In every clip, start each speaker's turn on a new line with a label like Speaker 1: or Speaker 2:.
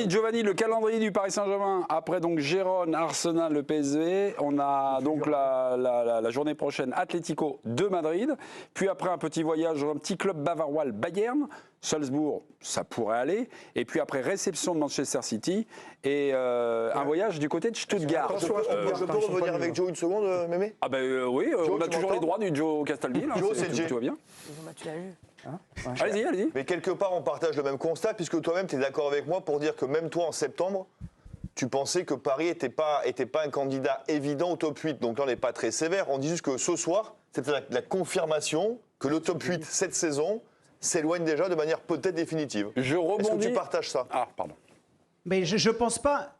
Speaker 1: Giovanni, le calendrier du Paris Saint-Germain, après donc Gérone, Arsenal, le PSV, on a donc la journée prochaine Atlético de Madrid, puis après un petit voyage dans un petit club bavarois, le Bayern, Salzbourg, ça pourrait aller, et puis après réception de Manchester City et un voyage du côté de Stuttgart.
Speaker 2: Je peux revenir avec Joe une seconde, Mémé?
Speaker 1: Ah ben oui,
Speaker 2: Joe,
Speaker 1: on a toujours les droits du Joe Castaldi,
Speaker 2: Joe, c'est Jay.
Speaker 1: tout va bien.
Speaker 3: Tu l'as eu.
Speaker 1: Hein, allez-y.
Speaker 2: Mais quelque part, on partage le même constat, puisque toi-même, tu es d'accord avec moi pour dire que même toi, en septembre, tu pensais que Paris n'était pas un candidat évident au top 8. Donc là, on n'est pas très sévère. On dit juste que ce soir, c'était la confirmation que le top 8 cette saison s'éloigne déjà de manière peut-être définitive.
Speaker 1: Je rebondis.
Speaker 2: Est-ce que tu partages ça?
Speaker 1: Ah, pardon.
Speaker 4: Mais je pense pas,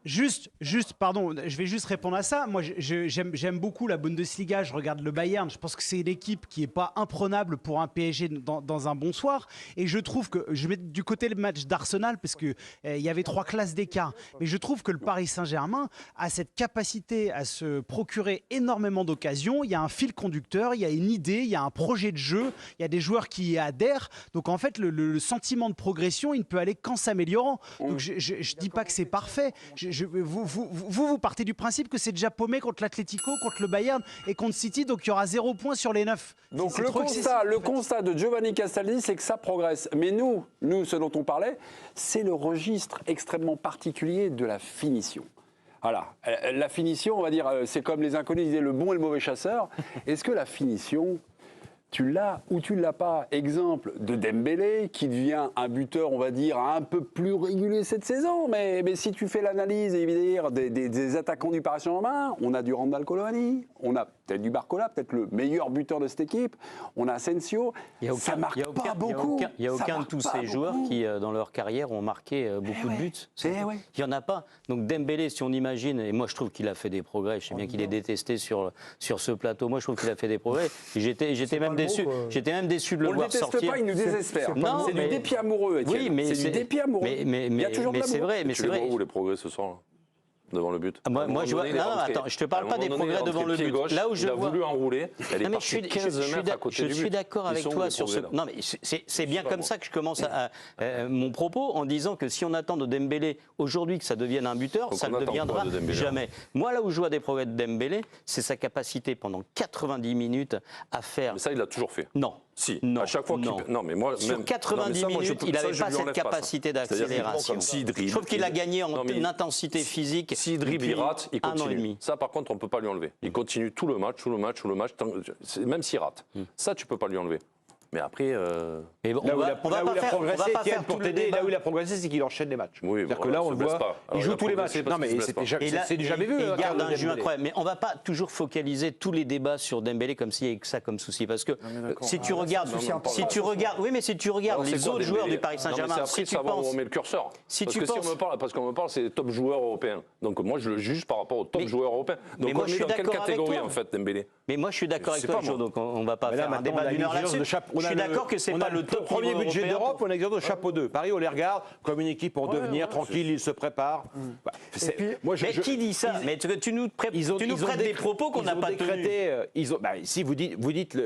Speaker 4: pardon, je vais juste répondre à ça. Moi, j'aime beaucoup la Bundesliga, je regarde le Bayern, je pense que c'est une équipe qui n'est pas imprenable pour un PSG dans un bon soir. Et je trouve que, je mets du côté le match d'Arsenal, parce qu'il y avait 3 classes d'écart. Mais je trouve que le Paris Saint-Germain a cette capacité à se procurer énormément d'occasions. Il y a un fil conducteur, il y a une idée, il y a un projet de jeu, il y a des joueurs qui y adhèrent. Donc en fait, le sentiment de progression, il ne peut aller qu'en s'améliorant. Donc je dis pas que c'est parfait. Vous partez du principe que c'est déjà paumé contre l'Atlético, contre le Bayern et contre City, donc il y aura 0 points sur les 9.
Speaker 1: Donc le constat de Giovanni Castaldi, c'est que ça progresse. Mais nous, ce dont on parlait, c'est le registre extrêmement particulier de la finition. Voilà, la finition, on va dire, c'est comme les inconnus disaient le bon et le mauvais chasseur. Est-ce que la finition, tu l'as ou tu ne l'as pas? Exemple de Dembélé, qui devient un buteur, on va dire, un peu plus régulier cette saison. Mais si tu fais l'analyse des attaquants du Paris Saint-Germain, on a du Randal Colomani, on a peut-être du Barcola, peut-être le meilleur buteur de cette équipe, on a Asensio, ça marque pas beaucoup.
Speaker 5: Il n'y a aucun de tous ces joueurs qui, dans leur carrière, ont marqué beaucoup de buts. Il n'y en a pas. Donc Dembélé, si on imagine, et moi je trouve qu'il a fait des progrès, je sais bien qu'il est détesté sur ce plateau, moi je trouve qu'il a fait des progrès. J'étais même déçu de le voir sortir.
Speaker 1: On ne le déteste pas, il nous désespère.
Speaker 5: Non,
Speaker 1: c'est du dépit amoureux, Étienne.
Speaker 5: Oui, mais
Speaker 1: c'est du dépit amoureux.
Speaker 5: Il y a toujours de l'amour. Mais c'est vrai.
Speaker 6: Où les progrès ce soir là, devant le but?
Speaker 5: Moi je vois. Non, attends, je te parle pas des progrès devant le but.
Speaker 6: Là où je vois. Il a voulu enrouler. Elle est partie 15 mètres à côté du but.
Speaker 5: Je suis d'accord avec toi sur ce. Non, mais c'est bien comme ça que je commence mon propos en disant que si on attend de Dembélé aujourd'hui que ça devienne un buteur, ça ne deviendra jamais. Moi, là où je vois des progrès de Dembélé, c'est sa capacité pendant 90 minutes à faire.
Speaker 6: Mais ça, il l'a toujours fait.
Speaker 5: Non.
Speaker 6: Si,
Speaker 5: non,
Speaker 6: à chaque fois qu'il...
Speaker 5: Non,
Speaker 6: mais moi,
Speaker 5: sur 90 minutes, il n'avait pas cette capacité d'accélération. Je trouve qu'il a gagné en intensité physique.
Speaker 6: S'il dribble, il rate, il continue. Ça, par contre, on ne peut pas lui enlever. Il continue tout le match, même s'il rate. Ça, tu ne peux pas lui enlever. Mais après...
Speaker 7: Là où il a progressé, c'est qu'il enchaîne les matchs.
Speaker 6: Oui,
Speaker 7: c'est-à-dire que là, on le voit, il joue tous les matchs. Non, mais c'est déjà vu.
Speaker 5: Il garde un jeu incroyable. Mais on ne va pas toujours focaliser tous les débats sur Dembélé comme s'il y avait que ça comme souci. Parce que si tu regardes les autres joueurs du Paris Saint-Germain, si tu penses...
Speaker 6: On met le curseur. Parce qu'on me parle, c'est les top joueurs européens. Donc moi, je le juge par rapport aux top joueurs européens. Donc on est dans quelle catégorie, en fait, Dembélé?
Speaker 5: Mais moi, je suis d'accord avec toi, Joe. Donc on ne va pas faire un débat d'une heure là-dessus. Je suis d'accord que c'est pas le top
Speaker 7: premier budget d'Europe, on a l'exemple de chapeau 2. Paris, on les regarde comme une équipe pour devenir tranquille, ils se préparent.
Speaker 5: Mais qui dit ça? Mais tu nous prêtes des propos qu'on n'a pas tenus.
Speaker 7: Si vous dites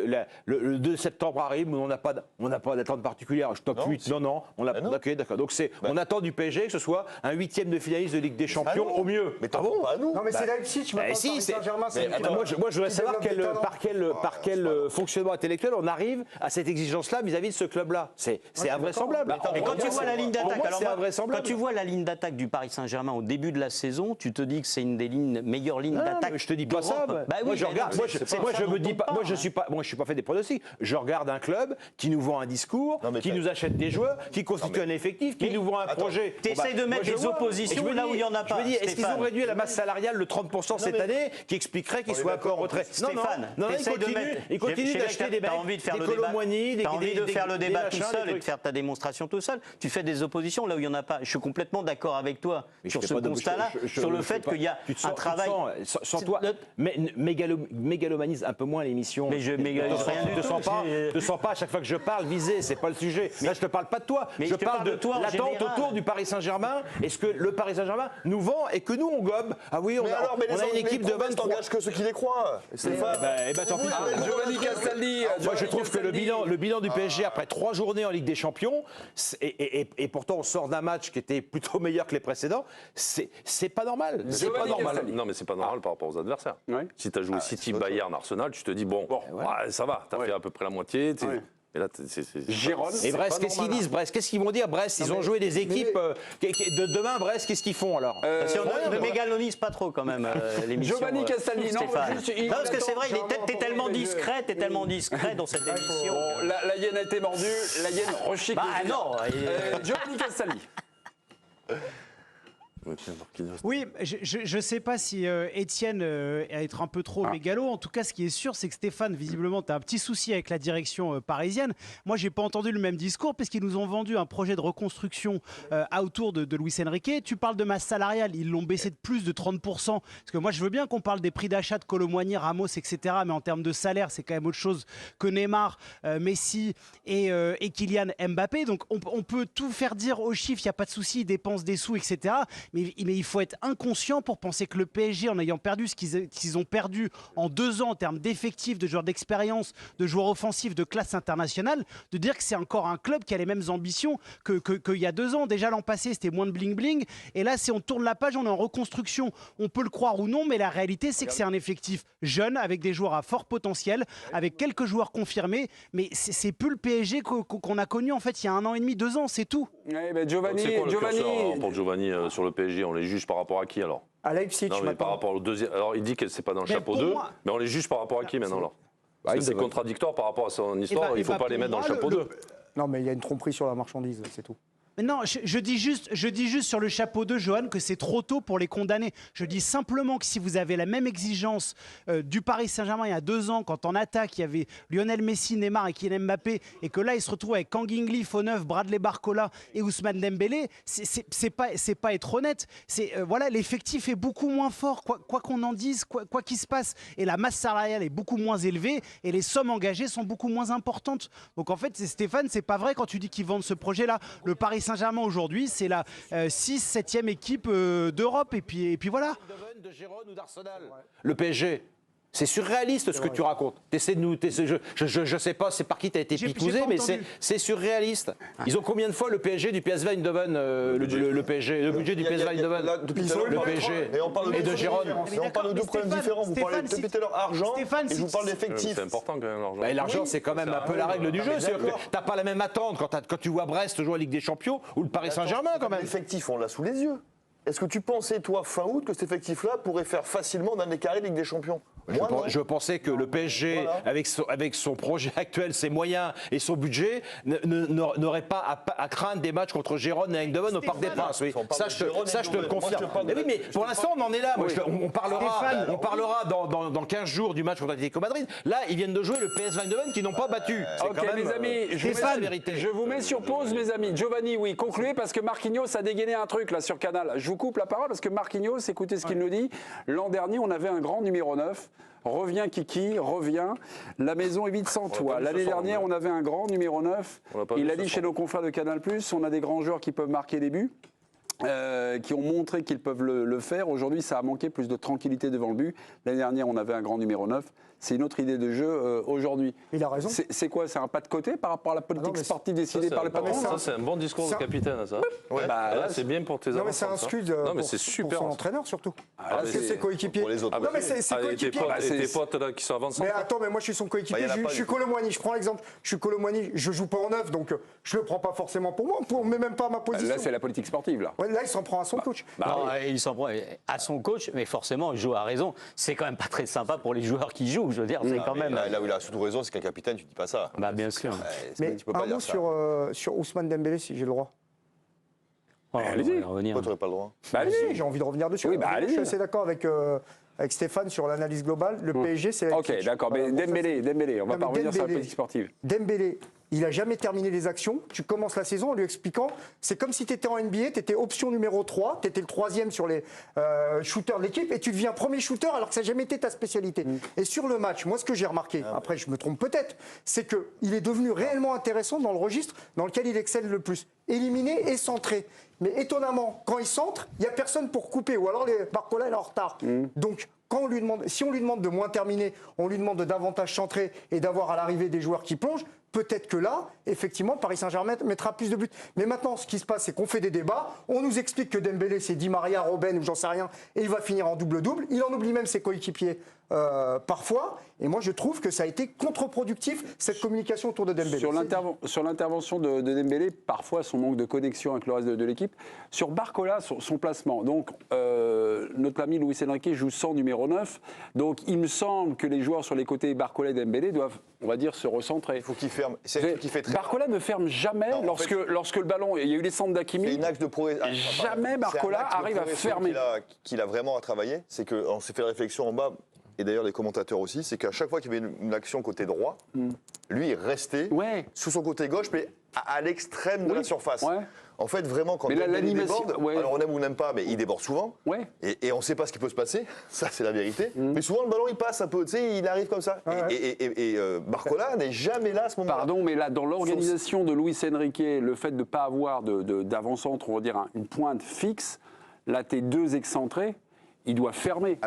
Speaker 7: le 2 septembre arrive, on n'a pas d'attente particulière. Top 8, non. Ok, d'accord. Donc on attend du PSG que ce soit un 8e de finaliste de Ligue des Champions au mieux.
Speaker 2: Mais pas à nous.
Speaker 8: Non, mais c'est Leipzig, je me parle Paris Saint-Germain.
Speaker 7: Moi, je voudrais savoir par quel fonctionnement intellectuel on arrive à cette exigence-là vis-à-vis de ce club-là. C'est invraisemblable.
Speaker 5: Et quand tu vois la ligne d'attaque, quand tu vois la ligne d'attaque du Paris Saint-Germain au début de la saison, tu te dis que c'est une des meilleures lignes d'attaque.
Speaker 7: Je te dis pas ça. Moi, je regarde. Moi, je me dis pas. Moi, je suis pas fait des pronostics. Je regarde un club qui nous vend un discours, qui nous achète des joueurs, qui constitue un effectif, qui nous vend un projet.
Speaker 5: Tu essayes de mettre des oppositions là où il n'y en a pas.
Speaker 7: Je me dis, est-ce qu'ils ont réduit la masse salariale de 30% cette année, qui expliquerait qu'ils soient encore en retrait?
Speaker 5: Non,
Speaker 7: ils continuent d'acheter des mecs, des Colomboigny,
Speaker 5: T'as envie de faire le débat tout seul et de faire ta démonstration tout seul. Tu fais des oppositions là où il n'y en a pas. Je suis complètement d'accord avec toi sur ce constat. Salah sur le fait qu'il y a un travail.
Speaker 7: Sans toi, mégalomanise un peu moins l'émission.
Speaker 5: Mais je mégalise rien du tout.
Speaker 7: Te sens pas à chaque fois que je parle visé, c'est pas le sujet. Là, je te parle pas de toi. Je parle de l'attente autour du Paris Saint-Germain. Est-ce que le Paris Saint-Germain nous vend et que nous on gobe? Ah oui, on a une équipe de 23.
Speaker 2: N'engage que ceux qui les croient. Stéphane.
Speaker 7: Tant pis.
Speaker 1: Giovanni Castaldi.
Speaker 7: Moi, je trouve que le bilan du PSG après 3 journées en Ligue des Champions, et pourtant on sort d'un match qui était plutôt meilleur que les précédents, c'est pas normal. C'est pas normal.
Speaker 6: Non, mais c'est pas normal par rapport aux adversaires. Si tu as joué City, Bayern, Arsenal, tu te dis, bon, ça va, tu as fait à peu près la moitié. Et là,
Speaker 1: Gérone.
Speaker 7: Et Brest, qu'est-ce qu'ils disent, Brest? Qu'est-ce qu'ils vont dire, Brest? Ils ont joué des équipes. De demain, Brest, qu'est-ce qu'ils font alors?
Speaker 5: Si on ne mégalonise pas trop quand même l'émission.
Speaker 1: Giovanni Castaldi, non,
Speaker 5: parce que c'est vrai, t'es tellement discret dans cette émission.
Speaker 1: Bon, la hyène a été mordue, la hyène rechique.
Speaker 5: Bah non.
Speaker 1: Giovanni Castaldi.
Speaker 4: Oui, je ne sais pas si Étienne va être un peu trop mégalo. En tout cas, ce qui est sûr, c'est que Stéphane, visiblement, tu as un petit souci avec la direction parisienne. Moi, je n'ai pas entendu le même discours parce qu'ils nous ont vendu un projet de reconstruction autour de Luis Enrique. Tu parles de masse salariale, ils l'ont baissé de plus de 30%. Parce que moi, je veux bien qu'on parle des prix d'achat de Kolo Muani, Ramos, etc. Mais en termes de salaire, c'est quand même autre chose que Neymar, Messi et Kylian Mbappé. Donc, on peut tout faire dire aux chiffres, il n'y a pas de souci, ils dépensent des sous, etc. Mais il faut être inconscient pour penser que le PSG, en ayant perdu ce qu'ils ont perdu en 2 ans en termes d'effectifs, de joueurs d'expérience, de joueurs offensifs de classe internationale, de dire que c'est encore un club qui a les mêmes ambitions qu'il y a 2 ans. Déjà l'an passé, c'était moins de bling-bling. Et là, si on tourne la page, on est en reconstruction. On peut le croire ou non, mais la réalité, c'est que c'est un effectif jeune, avec des joueurs à fort potentiel, avec quelques joueurs confirmés. Mais c'est plus le PSG qu'on a connu en fait il y a 1 an et demi, 2 ans, c'est tout.
Speaker 1: Ouais, ben Giovanni,
Speaker 6: c'est quoi le curseur, pour Giovanni sur le PSG, on les juge par rapport à qui alors?
Speaker 8: À Leipzig,
Speaker 6: non, mais par rapport au deuxième. Alors il dit que c'est pas dans le chapeau 2, mais on les juge par rapport à qui maintenant alors? Parce que c'est contradictoire par rapport à son histoire, il ne faut pas les mettre dans le chapeau 2.
Speaker 8: Non, mais il y a une tromperie sur la marchandise, c'est tout.
Speaker 4: Non, je dis juste sur le chapeau de Johan que c'est trop tôt pour les condamner. Je dis simplement que si vous avez la même exigence du Paris Saint-Germain il y a 2 ans, quand en attaque il y avait Lionel Messi, Neymar et Kylian Mbappé, et que là il se retrouve avec Kangin Faux Neuf, Bradley Barcola et Ousmane Dembélé, c'est pas être honnête. Voilà, l'effectif est beaucoup moins fort, quoi qu'on en dise, quoi qu'il se passe, et la masse salariale est beaucoup moins élevée et les sommes engagées sont beaucoup moins importantes. Donc en fait, Stéphane, c'est pas vrai quand tu dis qu'ils vendent ce projet-là. Le Paris Saint-Germain aujourd'hui, c'est la 6-7e équipe d'Europe et puis voilà.
Speaker 7: De Gérone ou d'Arsenal. Le PSG. C'est surréaliste ce que tu racontes. Je sais pas c'est par qui tu as été picousé, mais c'est surréaliste. Ils ont combien de fois le PSG du PSV Eindhoven, le PSG, le budget du PSV Eindhoven, le PSG et de Gérone.
Speaker 2: On parle de 2 problèmes différents. Vous parlez depuis tout à l'heure argent et je vous parle d'effectifs.
Speaker 6: C'est important quand même l'argent.
Speaker 7: L'argent, c'est quand même un peu la règle du jeu. T'as pas la même attente quand tu vois Brest jouer à Ligue des Champions ou le Paris Saint-Germain quand même.
Speaker 2: L'effectif, on l'a sous les yeux. Est-ce que tu pensais, toi, fin août, que cet effectif-là pourrait faire facilement d'un des carrés Ligue des Champions?
Speaker 7: Je pensais que le PSG, avec son projet actuel, ses moyens et son budget, n'aurait pas à craindre des matchs contre Gérone et Eindhoven au Parc des Princes. Oui. Ça, je te le confirme. Mais pour l'instant, on en est là. On parlera dans 15 jours du match contre l'Atlético Madrid. Là, ils viennent de jouer le PSV Eindhoven qui n'ont pas battu.
Speaker 1: Ok, mes amis, je vous mets sur pause, mes amis. Giovanni, oui, concluez parce que Marquinhos a dégainé un truc là sur Canal. Je vous coupe la parole parce que Marquinhos, écoutez ce qu'il nous dit. L'an dernier, on avait un grand numéro 9. Revient Kiki, revient. La maison est vide sans toi. L'année dernière, on avait un grand numéro 9. Il a dit chez nos confrères de Canal+, on a des grands joueurs qui peuvent marquer des buts. Qui ont montré qu'ils peuvent le faire. Aujourd'hui, ça a manqué plus de tranquillité devant le but. L'année dernière, on avait un grand numéro 9. C'est une autre idée de jeu aujourd'hui.
Speaker 8: Il a raison.
Speaker 1: C'est quoi? C'est un pas de côté par rapport à la politique sportive décidée par les patrons?
Speaker 6: Ça, c'est un bon discours de capitaine, ça.
Speaker 2: Ouais.
Speaker 6: Là, c'est bien pour tes enfants.
Speaker 8: Non, mais c'est un scud pour son entraîneur, surtout. Parce que c'est coéquipier.
Speaker 2: Pour les autres.
Speaker 8: Non, mais c'est coéquipier.
Speaker 6: Tes potes là qui sont avancés.
Speaker 8: Mais attends, mais moi, je suis son coéquipier. Je suis Kolo Muani. Je prends l'exemple. Je suis Kolo Muani. Je joue pas en 9, donc je le prends pas forcément pour moi, mais même pas à ma position.
Speaker 1: Là, c'est la politique sportive, là.
Speaker 8: Ouais, là, il s'en prend à son coach.
Speaker 5: Non, il s'en prend à son coach, mais forcément, il joue à raison. C'est quand même pas très sympa pour les joueurs qui jouent. Je veux dire, c'est quand même.
Speaker 2: Là où il a surtout raison, c'est qu'un capitaine, tu dis pas ça.
Speaker 5: Bah bien sûr.
Speaker 8: Mais un mot sur Ousmane Dembélé, si j'ai le droit.
Speaker 1: Allez-y.
Speaker 2: Pourquoi tu n'aurais pas le droit?
Speaker 8: Si, j'ai envie de revenir dessus.
Speaker 1: Oui,
Speaker 8: je suis assez d'accord avec Stéphane sur l'analyse globale. Le PSG, c'est.
Speaker 1: Ok, d'accord. Mais Dembélé, on va pas revenir sur la politique sportive.
Speaker 8: Dembélé, Il n'a jamais terminé les actions. Tu commences la saison en lui expliquant, c'est comme si tu étais en NBA, tu étais option numéro 3, tu étais le 3e sur les shooters de l'équipe et tu deviens premier shooter alors que ça n'a jamais été ta spécialité. Et sur le match, moi ce que j'ai remarqué, après je me trompe peut-être, c'est qu'il est devenu réellement intéressant dans le registre dans lequel il excelle le plus. Éliminé et centré. Mais étonnamment, quand il centre, il n'y a personne pour couper. Ou alors Barcola est en retard. Donc, si on lui demande de moins terminer, on lui demande de davantage centrer et d'avoir à l'arrivée des joueurs qui plongent, peut-être que là, effectivement, Paris Saint-Germain mettra plus de buts. Mais maintenant, ce qui se passe, c'est qu'on fait des débats. On nous explique que Dembélé, c'est Di Maria, Robben ou j'en sais rien, et il va finir en double-double. Il en oublie même ses coéquipiers parfois. Et moi, je trouve que ça a été contre-productif, cette communication autour de Dembélé.
Speaker 1: Sur l'intervention de Dembélé, parfois son manque de connexion avec le reste de l'équipe. Sur Barcola, son placement. Donc, notre ami Luis Enrique joue sans numéro 9. Donc, il me semble que les joueurs sur les côtés, Barcola et Dembélé, doivent, on va dire, se recentrer.
Speaker 2: Il faut qu'il ferme. C'est ce qui fait très
Speaker 1: Barcola ne ferme jamais lorsque le ballon. Il y a eu les centres d'Hakimi.
Speaker 2: C'est une axe de progrès.
Speaker 1: Jamais Barcola arrive à fermer.
Speaker 2: Qu'il a vraiment à travailler, c'est qu'on s'est fait la réflexion en bas. Et d'ailleurs les commentateurs aussi, c'est qu'à chaque fois qu'il y avait une action côté droit, lui il restait sous son côté gauche, mais à l'extrême de la surface. Ouais. En fait, vraiment, quand il déborde, alors on aime ou on n'aime pas, mais il déborde souvent, et on ne sait pas ce qui peut se passer, ça c'est la vérité, mais souvent le ballon il passe un peu, tu sais, il arrive comme ça, et Barcola n'est jamais là à ce moment-là.
Speaker 1: Pardon, mais là, dans l'organisation de Luis Enrique, le fait de ne pas avoir d'avant-centre, on va dire une pointe fixe, là t'es deux excentrés, il doit fermer.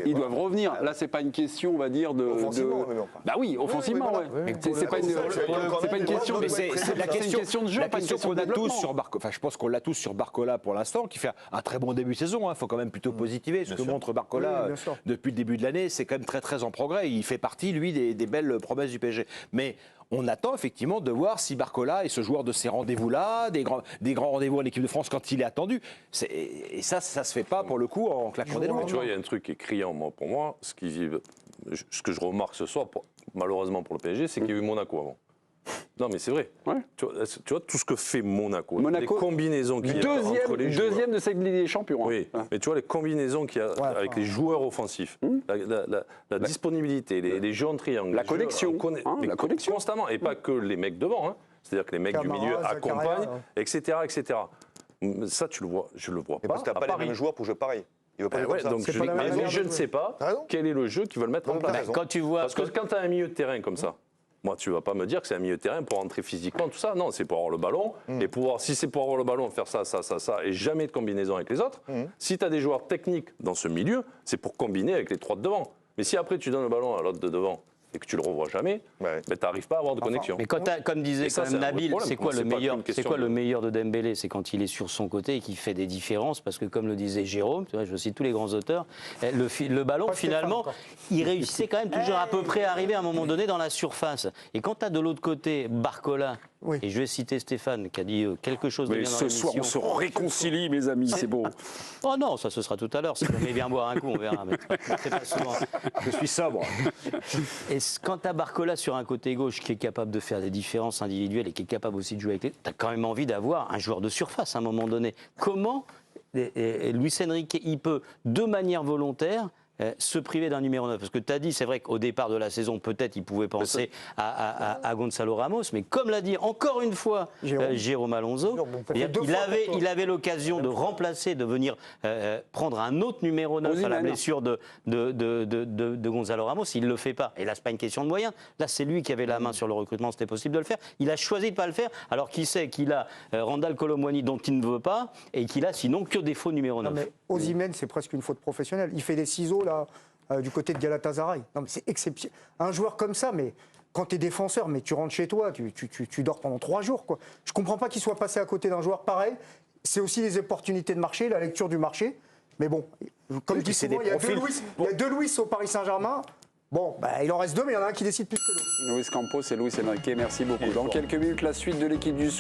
Speaker 1: Ils doivent revenir. Là, c'est pas une question, on va dire, de.
Speaker 2: Offensivement,
Speaker 1: Bah oui, offensivement, C'est pas une question.
Speaker 7: Mais c'est la question de jeu, pas une question qu'on a tous sur Barcola. Enfin, je pense qu'on l'a tous sur Barcola pour l'instant, qui fait un très bon début de saison. Il faut quand même plutôt positiver. Ce que montre Barcola depuis le début de l'année, c'est quand même très très en progrès. Il fait partie, lui, des belles promesses du PSG. Mais on attend effectivement de voir si Barcola est ce joueur de ces rendez-vous-là, des grands rendez-vous en équipe de France quand il est attendu. Et ça se fait pas pour le coup en claquant des doigts.
Speaker 6: Tu vois, il y a un truc qui est criant pour moi, ce que je remarque ce soir, malheureusement pour le PSG, c'est qu'il y a eu Monaco avant. Non, mais c'est vrai. Ouais. Tu vois, tout ce que fait Monaco les combinaisons qu'il y a entre les joueurs.
Speaker 1: Deuxième de cette Ligue des Champions.
Speaker 6: Oui, mais tu vois, les combinaisons qu'il y a avec les joueurs offensifs, la disponibilité, les jeux en triangle.
Speaker 1: La connexion.
Speaker 6: La connexion. Constamment, et pas que les mecs devant. C'est-à-dire que les mecs du milieu accompagnent, etc., etc. Ça, tu le vois, je le vois pas.
Speaker 2: Parce que tu n'as pas les mêmes joueurs pour jouer pareil.
Speaker 6: Donc je ne sais pas quel est le jeu qu'ils veulent mettre en place.
Speaker 5: Quand tu vois,
Speaker 6: parce que quand tu as un milieu de terrain comme ça, moi, tu ne vas pas me dire que c'est un milieu de terrain pour rentrer physiquement, tout ça. Non, c'est pour avoir le ballon. Et pouvoir, si c'est pour avoir le ballon, faire ça, et jamais de combinaison avec les autres. Si tu as des joueurs techniques dans ce milieu, c'est pour combiner avec les trois de devant. Mais si après tu donnes le ballon à l'autre de devant et que tu le revois jamais, tu n'arrives pas à avoir de connexion.
Speaker 5: Mais comme disait quand même Nabil, c'est quoi le meilleur de Dembélé? C'est quand il est sur son côté et qu'il fait des différences, parce que comme le disait Jérôme, tu vois, je cite tous les grands auteurs, le ballon finalement, il réussissait quand même toujours à peu près à arriver à un moment donné dans la surface. Et quand tu as de l'autre côté Barcola, et je vais citer Stéphane qui a dit quelque chose de bien dans l'émission.
Speaker 1: Ce soir, on se réconcilie, mes amis, c'est beau.
Speaker 5: Oh non, ça ce sera tout à l'heure. Si jamais il vient boire un coup, on verra. Mais c'est pas souvent.
Speaker 7: Je suis sobre.
Speaker 5: Et quand tu as Barcola sur un côté gauche qui est capable de faire des différences individuelles et qui est capable aussi de jouer avec les... Tu as quand même envie d'avoir un joueur de surface à un moment donné. Comment Luis Enrique, il peut, de manière volontaire, se priver d'un numéro 9. Parce que tu as dit, c'est vrai qu'au départ de la saison, peut-être il pouvait penser à Gonzalo Ramos, mais comme l'a dit encore une fois Jérôme Alonso, il avait l'occasion de remplacer, de venir prendre un autre numéro 9 à la blessure de Gonzalo Ramos. Il ne le fait pas. Et là, ce n'est pas une question de moyens. Là, c'est lui qui avait la main sur le recrutement, c'était possible de le faire. Il a choisi de ne pas le faire, alors qu'il sait qu'il a Randal Kolo Muani dont il ne veut pas, et qu'il a sinon que des faux numéro 9.
Speaker 8: Osimhen, c'est presque une faute professionnelle. Il fait des ciseaux là, du côté de Galatasaray. Non, mais c'est exceptionnel. Un joueur comme ça, mais quand tu es défenseur, mais tu rentres chez toi, tu dors pendant 3 jours. Quoi. Je ne comprends pas qu'il soit passé à côté d'un joueur pareil. C'est aussi les opportunités de marché, la lecture du marché. Mais bon, comme je dis souvent, il y a deux Luis au Paris Saint-Germain. Bon, il en reste 2, mais il y en a un qui décide plus que l'autre.
Speaker 1: Luis Campos et Luis Enrique, merci beaucoup. Dans quelques minutes, la suite de l'équipe du soir.